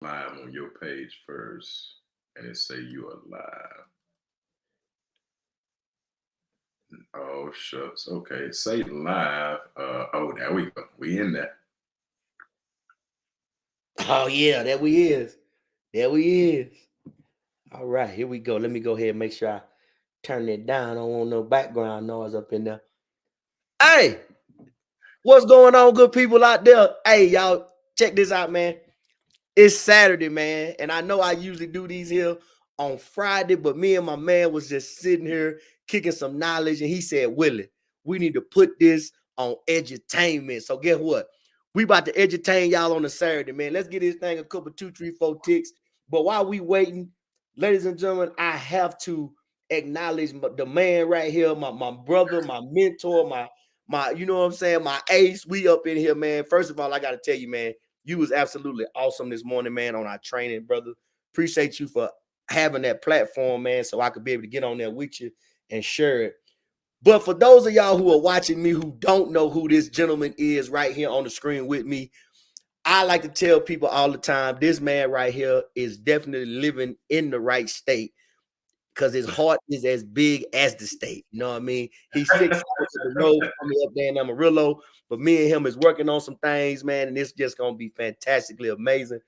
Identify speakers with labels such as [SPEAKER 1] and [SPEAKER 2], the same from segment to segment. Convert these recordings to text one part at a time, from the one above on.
[SPEAKER 1] Live on your page first, and it say you are live. Oh shucks. Okay, say live. Oh, there we go. We in there.
[SPEAKER 2] Oh yeah, there we is. There we is. All right, here we go. Let me go ahead and make sure I turn it down. I don't want no background noise up in there. Hey, what's going on, good people out there? Hey, y'all, check this out, man. It's Saturday, man, and I know I usually do these here on Friday, but me and my man was just sitting here kicking some knowledge, and he said, Willie, we need to put this on edutainment. So guess what? We about to edutain y'all on a Saturday, man. Let's get this thing a couple, 2, 3, 4 ticks. But while we waiting, ladies and gentlemen, I have to acknowledge the man right here, my brother, my mentor, my, you know what I'm saying, my ace. We up in here, man. First of all, I got to tell you, man, you was absolutely awesome this morning, man, on our training, brother. Appreciate you for having that platform, man, so I could be able to get on there with you and share it. But for those of y'all who are watching me who don't know who this gentleman is right here on the screen with me, I like to tell people all the time, this man right here is definitely living in the right state because his heart is as big as the state. You know what I mean? He's 6 hours to the road from me up there in Amarillo, but me and him is working on some things, man, and it's just going to be fantastically amazing.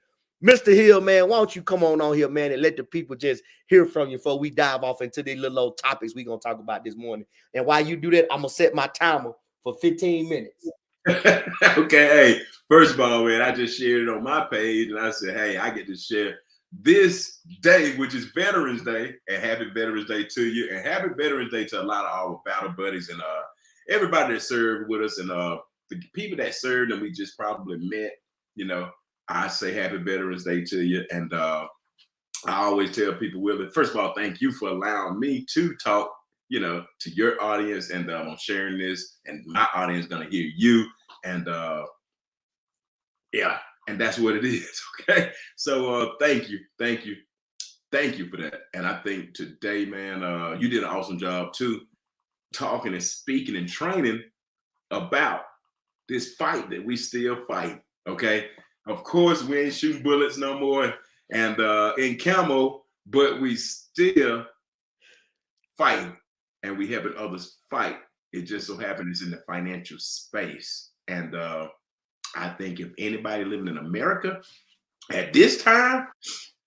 [SPEAKER 2] Mr. Hill, man, why don't you come on here, man, and let the people just hear from you before we dive off into these little old topics we're going to talk about this morning. And while you do that, I'm going to set my timer for 15 minutes.
[SPEAKER 1] Okay, hey, first of all, man, I just shared it on my page, and I said, hey, I get to share this day, which is Veterans Day, and happy Veterans Day to you, and happy Veterans Day to a lot of our battle buddies and everybody that served with us, and the people that served and we just probably met. You know, I say happy Veterans Day to you, and I always tell people, Willie, first of all, thank you for allowing me to talk, you know, to your audience, and I'm sharing this, and my audience gonna hear you, and yeah, and that's what it is. Okay, so thank you for that. And I think today, man, you did an awesome job too, talking and speaking and training about this fight that we still fight. Okay, of course we ain't shooting bullets no more and in camo, but we still fighting, and we helping others fight. It just so happens it's in the financial space, and I think if anybody living in America at this time,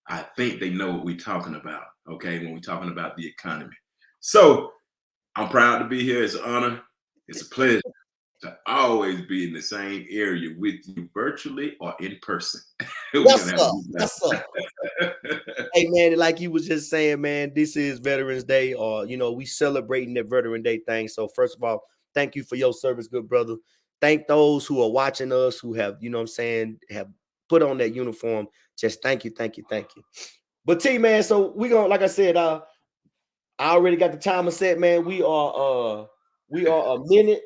[SPEAKER 1] I think they know what we're talking about, okay, when we're talking about the economy. So I'm proud to be here. It's an honor. It's a pleasure to always be in the same area with you, virtually or in person.
[SPEAKER 2] Yes, sir. Yes, sir. Hey, man, like you was just saying, man, this is Veterans Day, or, you know, we celebrating that Veteran Day thing. So first of all, thank you for your service, good brother. Thank those who are watching us, who have, you know what I'm saying, have put on that uniform. Just thank you, thank you, thank you. But T, man, so we gonna, like I said, I already got the timer set, man. We are a minute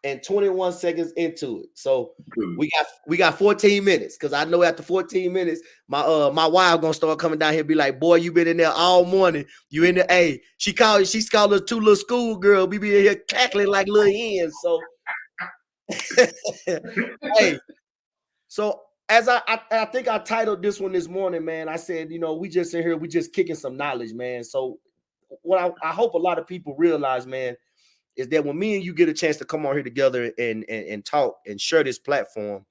[SPEAKER 2] and 21 seconds into it. So we got 14 minutes, because I know after 14 minutes, my wife gonna start coming down here and be like, boy, you been in there all morning. You in there, hey, she's called us two little school girl. We be in here cackling like little hens. So hey, so as I think I titled this one this morning, man, I said, you know, we just in here, we just kicking some knowledge, man. So what I hope a lot of people realize, man, is that when me and you get a chance to come on here together and talk and share this platform,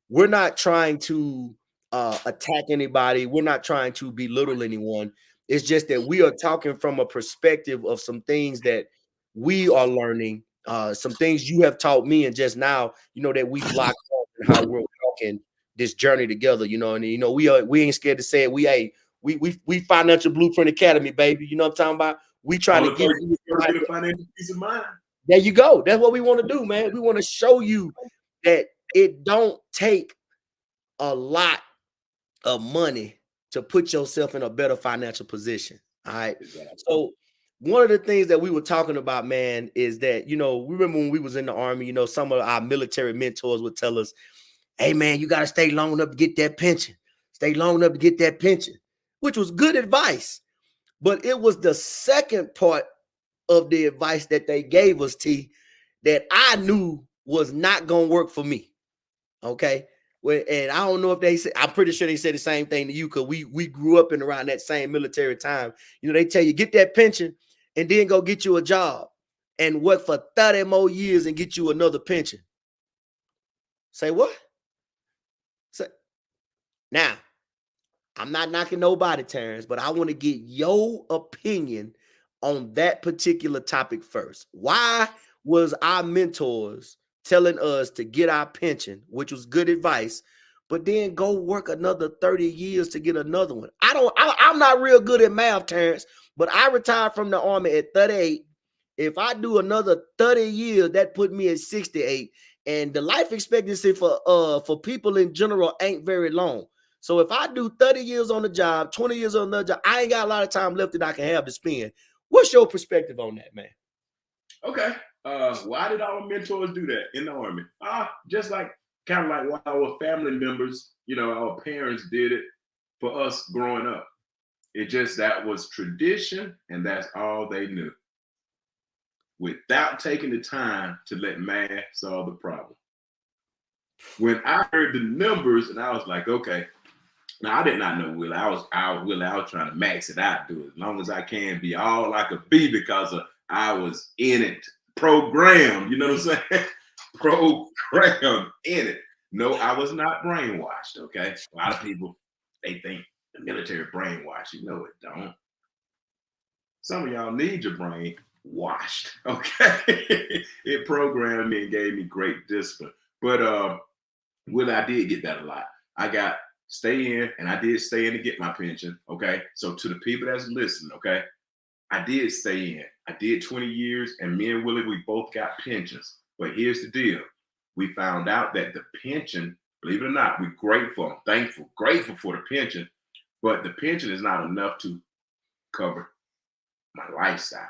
[SPEAKER 2] we're not trying to attack anybody. We're not trying to belittle anyone. It's just that we are talking from a perspective of some things that we are learning, some things you have taught me, and just now, you know, that we've locked up and how we're walking this journey together. You know, and you know, we ain't scared to say it. We Financial Blueprint Academy, baby. You know what I'm talking about? We trying to give you
[SPEAKER 1] get a financial peace of mind.
[SPEAKER 2] There you go. That's what we want to do, man. We want to show you that it don't take a lot of money to put yourself in a better financial position. All right.
[SPEAKER 1] Exactly.
[SPEAKER 2] So one of the things that we were talking about, man, is that, you know, we remember when we was in the Army, you know, some of our military mentors would tell us, hey, man, you got to stay long enough to get that pension. Stay long enough to get that pension, which was good advice. But it was the second part of the advice that they gave us, T, that I knew was not going to work for me. Okay. And I don't know if they say, I'm pretty sure they said the same thing to you because we grew up in around that same military time. You know, they tell you get that pension and then go get you a job and work for 30 more years and get you another pension. Say what? Say, now, I'm not knocking nobody, Terrence, but I want to get your opinion on that particular topic first. Why was our mentors telling us to get our pension, which was good advice, but then go work another 30 years to get another one? I'm not real good at math, Terrence, but I retired from the Army at 38. If I do another 30 years, that put me at 68. And the life expectancy for people in general ain't very long. So if I do 30 years on the job, 20 years on another job, I ain't got a lot of time left that I can have to spend. What's your perspective on that, man?
[SPEAKER 1] Okay. Why did our mentors do that in the Army? Just like kind of like why our family members, our parents did it for us growing up. It just that was tradition, and that's all they knew. Without taking the time to let math solve the problem. When I heard the numbers, and I was like, okay. Now I did not know Willie. I was trying to max it out, do it as long as I can, be all I could be because I was in it, programmed. You know what I'm saying? Programmed in it. No, I was not brainwashed. Okay, a lot of people they think the military brainwashed. You know it don't. Some of y'all need your brain washed. Okay, it programmed me and gave me great discipline. But Willie, I did get that a lot. I got stay in, and I did stay in to get my pension. Okay. So to the people that's listening, okay, I did stay in. I did 20 years, and me and Willie, we both got pensions. But here's the deal. We found out that the pension, believe it or not, we're grateful, thankful, grateful for the pension, but the pension is not enough to cover my lifestyle.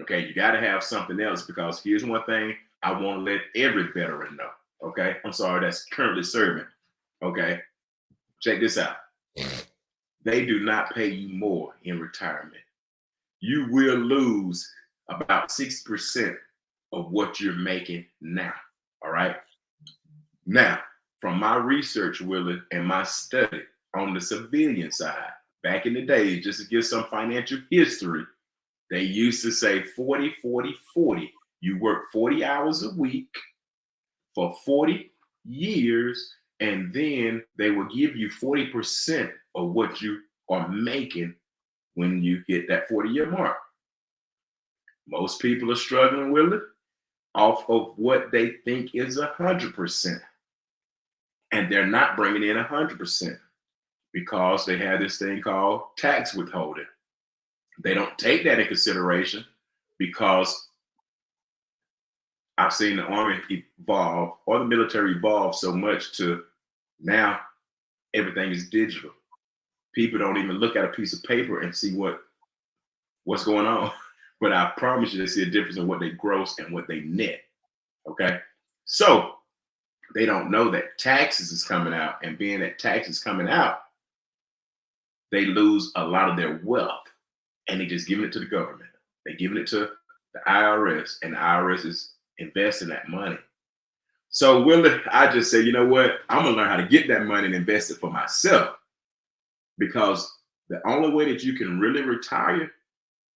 [SPEAKER 1] Okay. You got to have something else, because here's one thing I want to let every veteran know. Okay. I'm sorry, that's currently serving. Okay. Check this out. They do not pay you more in retirement. You will lose about 6% of what you're making now. All right. Now, from my research, Willie, and my study on the civilian side, back in the day, just to give some financial history, they used to say 40, 40, 40. You work 40 hours a week for 40 years, and then they will give you 40% of what you are making when you hit that 40-year mark. Most people are struggling with it off of what they think is 100%. And they're not bringing in 100% because they have this thing called tax withholding. They don't take that in consideration because I've seen the Army evolve or the military evolve so much to now everything is digital. People don't even look at a piece of paper and see what's going on. But I promise you, they see a difference in what they gross and what they net. Okay. So they don't know that taxes is coming out, and being that taxes coming out, they lose a lot of their wealth, and they just giving it to the government. They're giving it to the IRS, and the IRS is investing that money. So Willie, I just say, you know what? I'm gonna learn how to get that money and invest it for myself, because the only way that you can really retire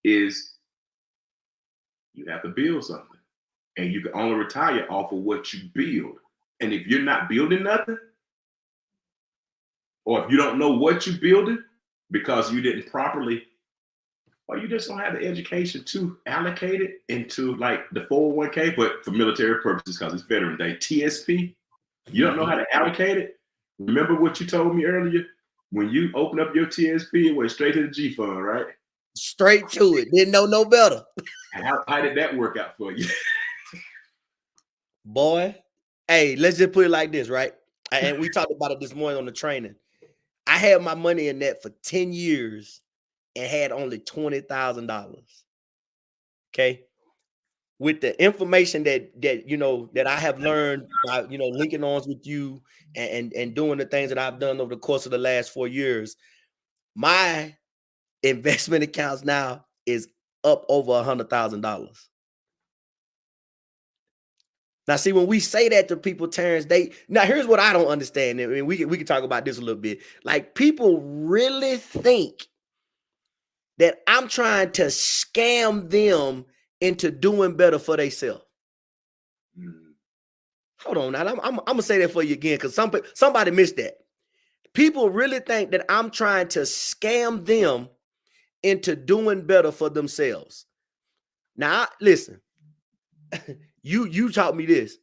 [SPEAKER 1] is you have to build something, and you can only retire off of what you build. And if you're not building nothing, or if you don't know what you're building because you didn't properly, or you just don't have the education to allocate it into like the 401k, but for military purposes, because it's Veteran Day, TSP, you don't know how to allocate it. Remember what you told me earlier? When you open up your TSP, it went straight to the G fund, right?
[SPEAKER 2] Straight to it. Didn't know no better.
[SPEAKER 1] How did that work out for you?
[SPEAKER 2] Boy, hey, let's just put it like this, right? And we talked about it this morning on the training. I had my money in that for 10 years and had only $20,000. Okay. With the information that I have learned by linking arms with you and doing the things that I've done over the course of the last 4 years, my investment accounts now is up over $100,000. Now, see, when we say that to people, Terrence, now here's what I don't understand. I mean, we can talk about this a little bit. Like, people really think that I'm trying to scam them into doing better for themselves. Hold on, now I'm gonna say that for you again, because somebody missed that. People really think that I'm trying to scam them into doing better for themselves. Now, listen, you taught me this.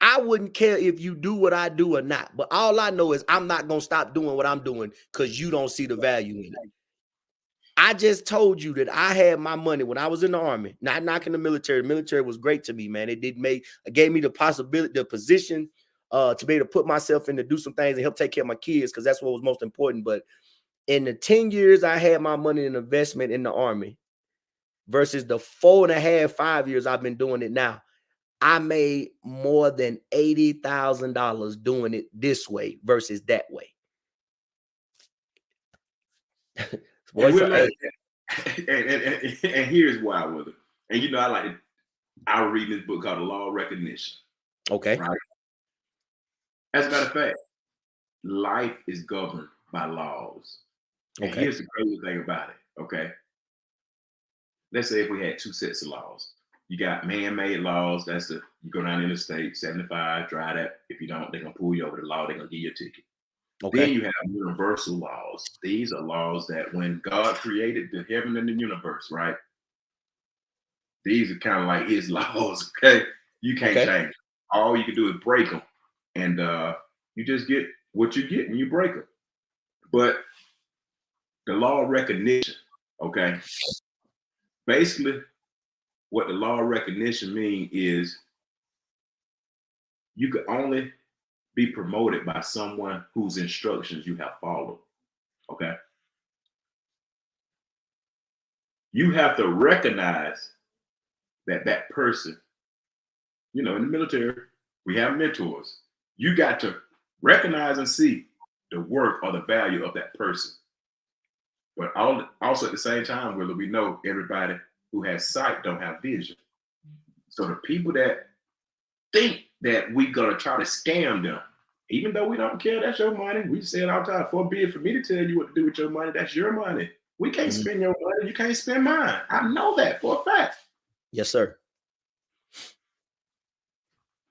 [SPEAKER 2] I wouldn't care if you do what I do or not, but all I know is I'm not gonna stop doing what I'm doing because you don't see the value in it. I just told you that I had my money when I was in the Army, not knocking the military. The military was great to me, man. It gave me the possibility, the position to be able to put myself in to do some things and help take care of my kids, because that's what was most important. But in the 10 years I had my money in investment in the Army versus the 4.5, 5 years I've been doing it now, I made more than $80,000 doing it this way versus that way.
[SPEAKER 1] And, and here's why with it. And you know, I read this book called The Law of Recognition.
[SPEAKER 2] Okay.
[SPEAKER 1] Right. As a matter of fact, life is governed by laws. And here's the crazy thing about it. Okay. Let's say if we had two sets of laws. You got man-made laws. That's you go down interstate 75, drive that. If you don't, they're gonna pull you over the law. They're gonna give you a ticket. Okay. Then you have universal laws. These are laws that when God created the heaven and the universe, right? These are kind of like his laws. Okay, you can't change them. All you can do is break them, and you just get what you get when you break them. But the law of recognition, okay, basically what the law of recognition means is you could only be promoted by someone whose instructions you have followed. Okay. You have to recognize that person, you know, in the military, we have mentors. You got to recognize and see the work or the value of that person. But also at the same time, Willow, we know everybody who has sight don't have vision. So the people that think that we're gonna try to scam them, even though we don't care, that's your money. We say it all the time, forbid for me to tell you what to do with your money, that's your money. We can't spend your money, you can't spend mine. I know that for a fact.
[SPEAKER 2] Yes, sir.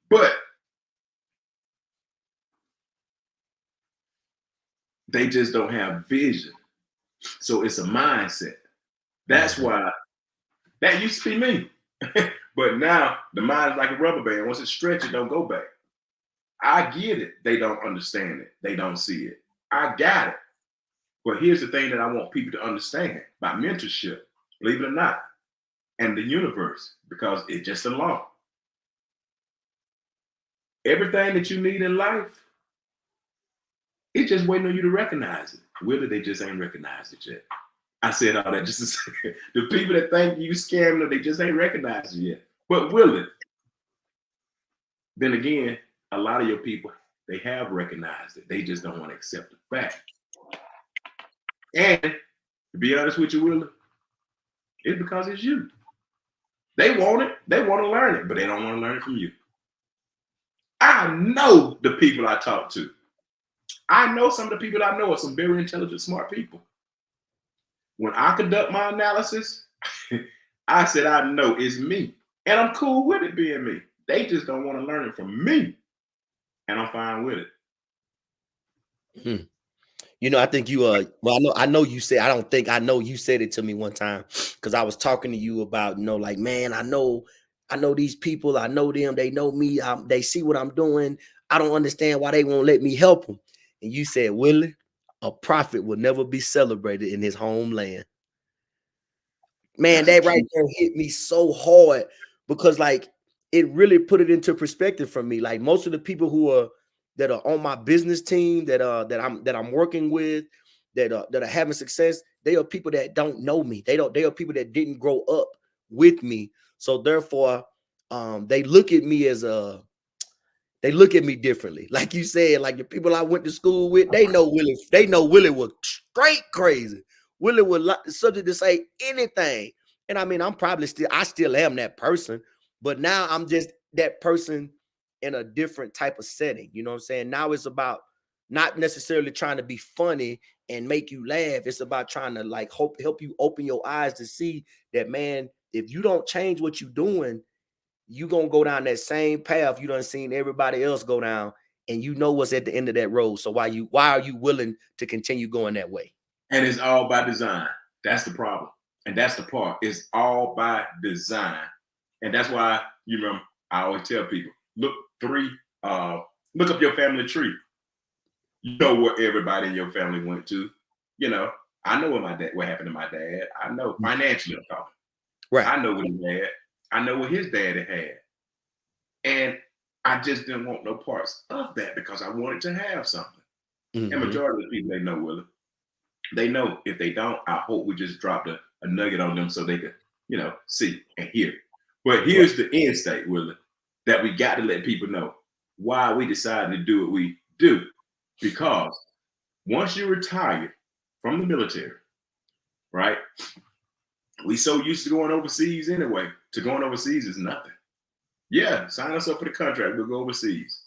[SPEAKER 1] But they just don't have vision. So it's a mindset. That's why that used to be me. But now the mind is like a rubber band. Once it stretches, it don't go back. I get it. They don't understand it. They don't see it. I got it. But here's the thing that I want people to understand about mentorship, believe it or not, and the universe, because it's just a law. Everything that you need in life, it's just waiting on you to recognize it. Whether they just ain't recognized it yet. I said all that just to say, the people that think you scam them, they just ain't recognized it yet. But will it? Then again, a lot of your people, they have recognized it. They just don't want to accept the fact. And to be honest with you, Willie, it's because it's you. They want it. They want to learn it, but they don't want to learn it from you. I know the people I talk to. I know some of the people I know are some very intelligent, smart people. When I conduct my analysis, I said, I know it's me. And I'm cool with it being me. They just don't want to learn it from me. And I'm fine with it.
[SPEAKER 2] You know, I think you well, I know you said, I know you said it to me one time, because I was talking to you about, you know, like, man, I know these people, I know them, they know me, they see what I'm doing. I don't understand why they won't let me help them. And you said, Willie, a prophet will never be celebrated in his homeland. Man, that right there hit me so hard, because like it really put it into perspective for me. Like most of the people that are on my business team that I'm working with, that are having success, they are people that don't know me. They are people that didn't grow up with me. So therefore, they look at me they look at me differently. Like you said, like the people I went to school with, they know Willie was straight crazy. Willie was subject to say anything. And I mean, I still am that person, but now I'm just that person in a different type of setting. You know what I'm saying? Now it's about not necessarily trying to be funny and make you laugh. It's about trying to like help you open your eyes to see that, man, if you don't change what you're doing, you gonna go down that same path you done seen everybody else go down, and you know what's at the end of that road. So why are you willing to continue going that way?
[SPEAKER 1] And it's all by design. That's the problem. And that's the part. It's all by design. And that's why, you remember, I always tell people, look up your family tree. You know where everybody in your family went to. You know, I know what happened to my dad. I know financially I'm talking.
[SPEAKER 2] Right.
[SPEAKER 1] I know what he had. I know what his daddy had. And I just didn't want no parts of that because I wanted to have something. And majority of the people, they know, Willie. They know. If they don't, I hope we just dropped a nugget on them so they could, you know, see and hear. But here's the end state, Willie, that we got to let people know why we decided to do what we do. Because once you retire from the military, right? We so used to going overseas anyway. To going overseas is nothing. Yeah, sign us up for the contract. We'll go overseas.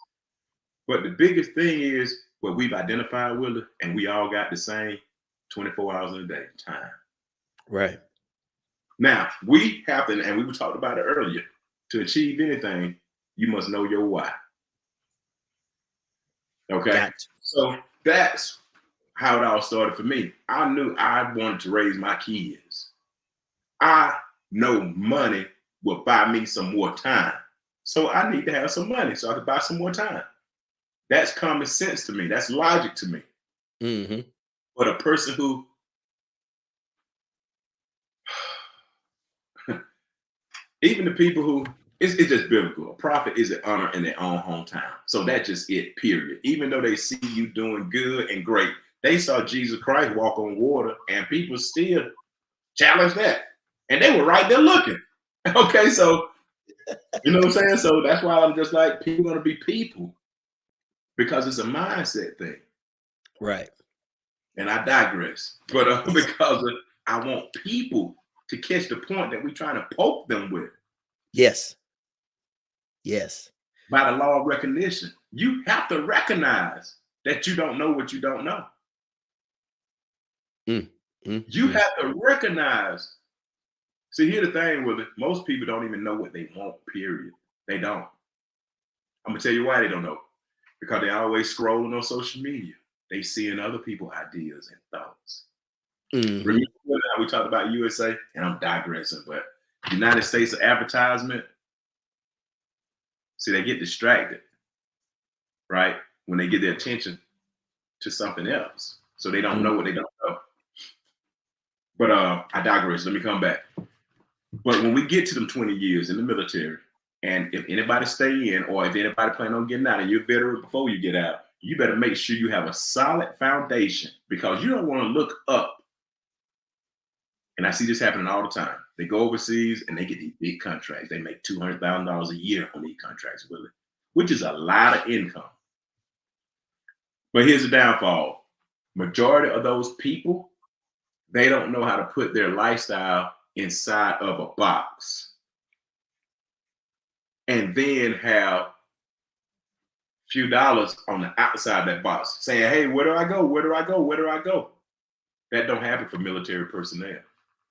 [SPEAKER 1] But the biggest thing is what we've identified, Willie, and we all got the same 24 hours in a day time.
[SPEAKER 2] Right.
[SPEAKER 1] Now, we have to, and we talked about it earlier, to achieve anything, you must know your why. Okay?
[SPEAKER 2] Gotcha.
[SPEAKER 1] So that's how it all started for me. I knew I wanted to raise my kids. I know money will buy me some more time. So I need to have some money so I can buy some more time. That's common sense to me. That's logic to me. But a person who even the people who it's just biblical. A prophet is an honor in their own hometown. So that's just it, period. Even though they see you doing good and great, they saw Jesus Christ walk on water and people still challenge that. And they were right there looking. Okay, so you know what I'm saying? So that's why I'm just like, people are gonna be people because it's a mindset thing.
[SPEAKER 2] Right.
[SPEAKER 1] And I digress. But because I want people to catch the point that we're trying to poke them with.
[SPEAKER 2] Yes. Yes.
[SPEAKER 1] By the law of recognition. You have to recognize that you don't know what you don't know. You have to recognize. See, here's the thing with it. Most people don't even know what they want, period. They don't. I'm going to tell you why they don't know. Because they always scrolling on social media. They seeing other people's ideas and thoughts. Remember how we talked about USA? And I'm digressing, but United States advertisement, see, they get distracted, right? When they get their attention to something else. So they don't know what they don't know. But I digress. Let me come back. But when we get to them 20 years in the military, and if anybody stay in, or if anybody plan on getting out and you're a veteran before you get out, you better make sure you have a solid foundation because you don't want to look up. And I see this happening all the time. They go overseas and they get these big contracts. They make $200,000 a year on these contracts, Willie, which is a lot of income. But here's the downfall. Majority of those people, they don't know how to put their lifestyle inside of a box and then have a few dollars on the outside of that box saying, hey, where do I go? Where do I go? Where do I go? That don't happen for military personnel.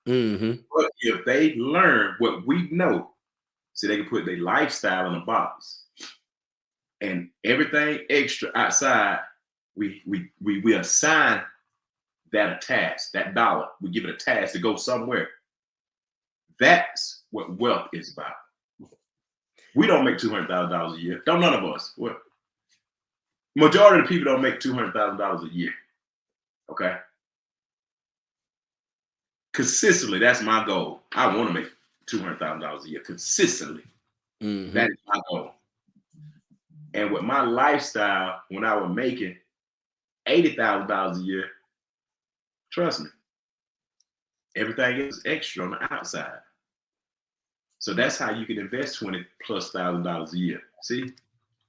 [SPEAKER 1] But if they learn what we know, so they can put their lifestyle in a box and everything extra outside, we assign that a task, that dollar, we give it a task to go somewhere. That's what wealth is about. We don't make $200,000 a year. Don't none of us. Well, majority of the people don't make $200,000 a year. Okay. Consistently, that's my goal. I want to make $200,000 a year consistently. That is my goal. And with my lifestyle, when I was making $80,000 a year, trust me, everything is extra on the outside. So that's how you can invest $20,000+ a year. See,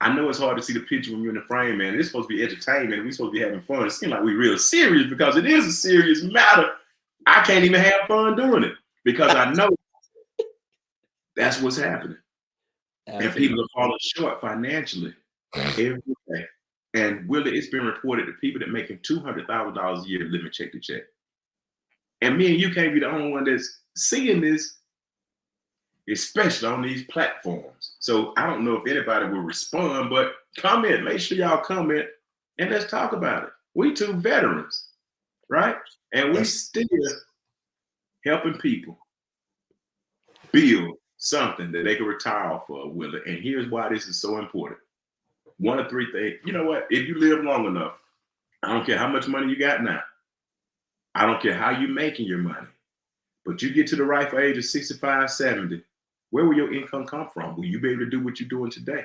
[SPEAKER 1] I know it's hard to see the picture when you're in the frame, man. It's supposed to be entertainment. We're supposed to be having fun. It seems like we're real serious because it is a serious matter. I can't even have fun doing it because I know that's what's happening. And people are falling short financially every day. And Willie, it's been reported that people that making $200,000 a year living check to check. And me and you can't be the only one that's seeing this, especially on these platforms. So I don't know if anybody will respond, but comment. Make sure y'all comment and let's talk about it. We two veterans, right? And we still helping people build something that they can retire off of, Willie. And here's why this is so important. One of three things. You know what? If you live long enough, I don't care how much money you got now. I don't care how you're making your money. But you get to the ripe age of 65, 70, where will your income come from? Will you be able to do what you're doing today?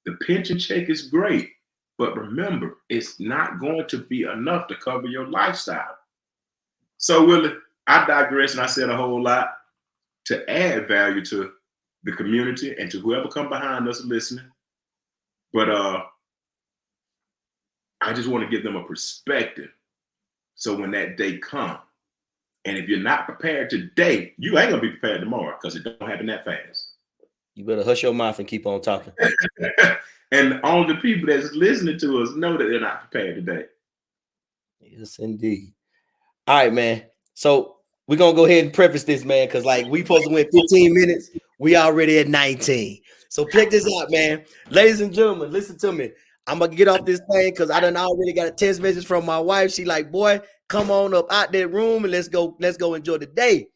[SPEAKER 1] The pension check is great, but remember, it's not going to be enough to cover your lifestyle. So, Willie, I digress, and I said a whole lot to add value to the community and to whoever come behind us listening. But I just want to give them a perspective. So when that day comes, and if you're not prepared today, you ain't gonna be prepared tomorrow because it don't happen that fast.
[SPEAKER 2] You better hush your mouth and keep on talking.
[SPEAKER 1] And all the people that's listening to us know that they're not prepared today.
[SPEAKER 2] Yes, indeed. All right, man. So we're gonna go ahead and preface this, man, because like we supposed to win 15 minutes. We already at 19. So check this out, man. Ladies and gentlemen, listen to me. I'm gonna get off this thing because I done already got a text message from my wife. She like, boy, come on up out that room and let's go enjoy the day.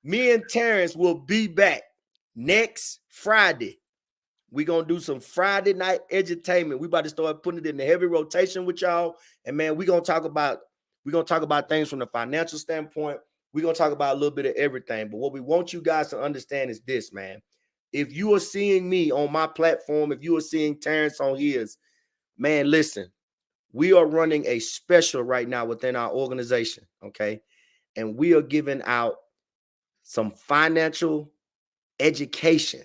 [SPEAKER 2] Me and Tarence will be back next Friday. We're gonna do some Friday night edutainment. We about to start putting it in the heavy rotation with y'all. And man, we're gonna talk about things from the financial standpoint. We're gonna talk about a little bit of everything. But what we want you guys to understand is this, man. If you are seeing me on my platform, if you are seeing Tarence on his, man, listen, we are running a special right now within our organization, okay? And we are giving out some financial education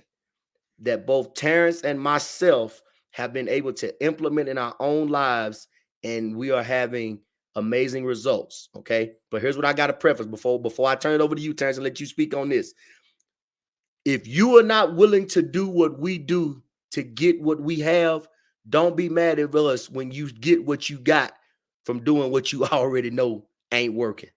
[SPEAKER 2] that both Tarence and myself have been able to implement in our own lives, and we are having amazing results, okay? But here's what I got to preface before I turn it over to you, Tarence, and let you speak on this. If you are not willing to do what we do to get what we have, don't be mad at us when you get what you got from doing what you already know ain't working.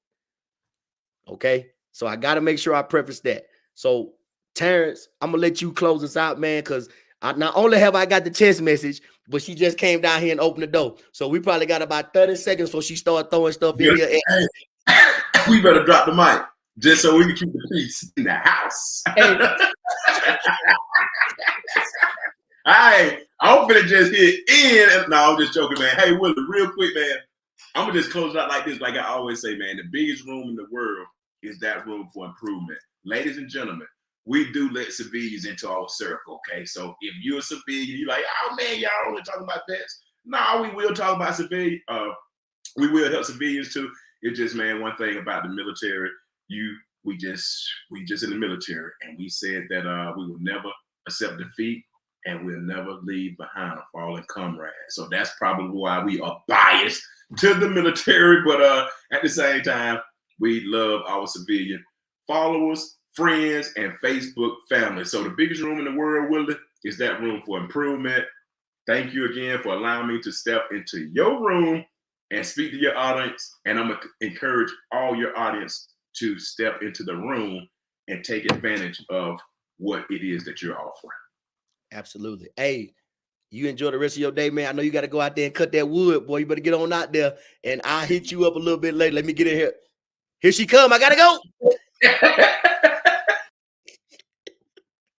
[SPEAKER 2] Okay? So I got to make sure I preface that. So, Tarence, I'm going to let you close us out, man, because not only have I got the text message, but she just came down here and opened the door. So we probably got about 30 seconds before she started throwing stuff in here.
[SPEAKER 1] We better drop the mic just so we can keep the peace in the house. Hey. I'm finna just hit in. No, I'm just joking, man. Hey, Willie, real quick, man. I'm gonna just close it out like this. Like I always say, man, the biggest room in the world is that room for improvement. Ladies and gentlemen, we do let civilians into our circle, okay? So if you're a civilian, you're like, oh man, y'all only talking about this. No, we will talk about civilians. We will help civilians too. It's just, man, one thing about the military, we just in the military, and we said that we will never accept defeat, and we'll never leave behind a fallen comrade. So that's probably why we are biased to the military, but at the same time, we love our civilian followers, friends, and Facebook family. So the biggest room in the world, Willie, is that room for improvement. Thank you again for allowing me to step into your room and speak to your audience. And I'm going to encourage all your audience to step into the room and take advantage of what it is that you're offering.
[SPEAKER 2] Absolutely. Hey, you enjoy the rest of your day, man. I know you got to go out there and cut that wood, boy. You better get on out there, and I'll hit you up a little bit later. Let me get in here. Here she come. I got to go.